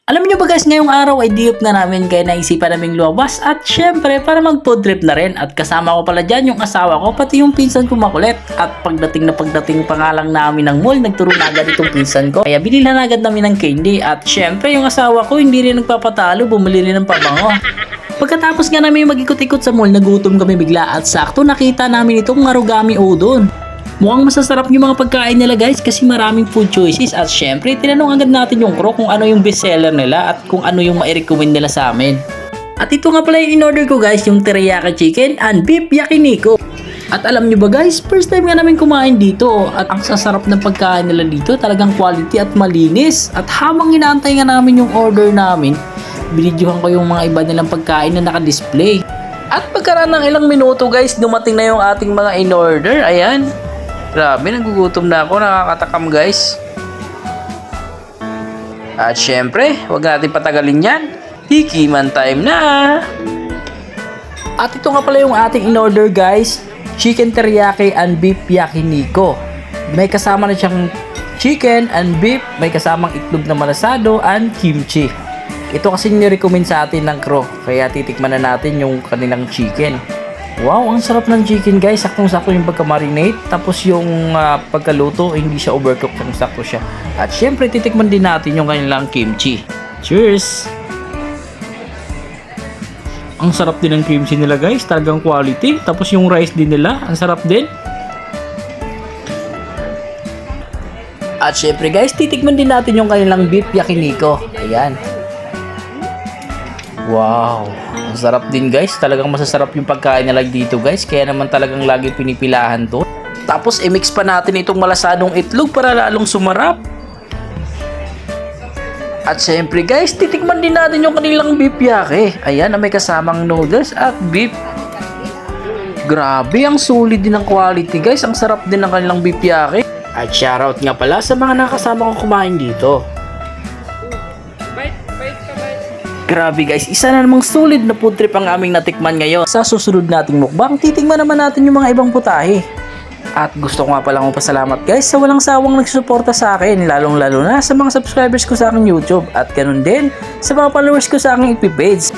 Alam niyo ba guys, ngayong araw ay diop na namin kaya naisipan naming lumabas at syempre para mag food trip na rin at kasama ko pala dyan yung asawa ko pati yung pinsan ko makulit at pagdating pa nga lang namin ng mall nagturo na agad itong pinsan ko kaya binilhan agad namin ng candy at syempre yung asawa ko hindi rin nagpapatalo, bumili rin ng pabango. Pagkatapos nga namin mag-ikot-ikot sa mall, nagutom kami bigla at sakto nakita namin itong Marugami Udon. Mukhang masasarap yung mga pagkain nila guys kasi maraming food choices at syempre tinanong agad natin yung crew kung ano yung bestseller nila at kung ano yung mai-recommend nila sa amin. At ito nga pala yung in-order ko guys, yung teriyaki chicken and beef yakiniku. At alam nyo ba guys, first time nga namin kumain dito at ang sasarap ng pagkain nila dito, talagang quality at malinis. At habang inaantay nga namin yung order namin, binidyohan ko yung mga iba nilang pagkain na naka-display. At pagkaraan ng ilang minuto guys, dumating na yung ating mga in-order, ayan. Grabe, nagugutom na ako, nakakatakam guys. At syempre, huwag natin patagalin yan. Tikiman time na! At ito nga pala yung ating in-order guys. Chicken teriyaki and beef yakiniku. May kasama na siyang chicken and beef. May kasamang itlog na malasado and kimchi. Ito kasi nirecommend sa atin ng crew. Kaya titikman na natin yung kanilang chicken. Wow, ang sarap ng chicken guys. Saktong-sakto yung pagka-marinate. Tapos yung pagkaluto, hindi siya overcooked. Sakto siya. At syempre, titikman din natin yung kanilang kimchi. Cheers! Ang sarap din ng kimchi nila guys. Talagang quality. Tapos yung rice din nila, ang sarap din. At syempre guys, titikman din natin yung kanilang beef yakiniku. Ayan. Wow, ang sarap din guys. Talagang masasarap yung pagkain nila dito guys. Kaya naman talagang lagi pinipilahan to. Tapos i-mix pa natin itong malasadong itlog para lalong sumarap. At syempre guys, titikman din natin yung kanilang beef yaki. Ayan, na may kasamang noodles at beef. Grabe, ang solid din ng quality guys. Ang sarap din ng kanilang beef yaki. At shoutout nga pala sa mga nakasama kong kumain dito. Grabe guys, isa na namang solid na food trip ang aming natikman ngayon. Sa susunod nating mukbang, titingnan naman natin yung mga ibang putahe. At gusto ko nga pala kong pasalamat guys sa walang sawang nagsusuporta sa akin, lalong lalo na sa mga subscribers ko sa aking YouTube at ganun din sa mga followers ko sa aking FB page.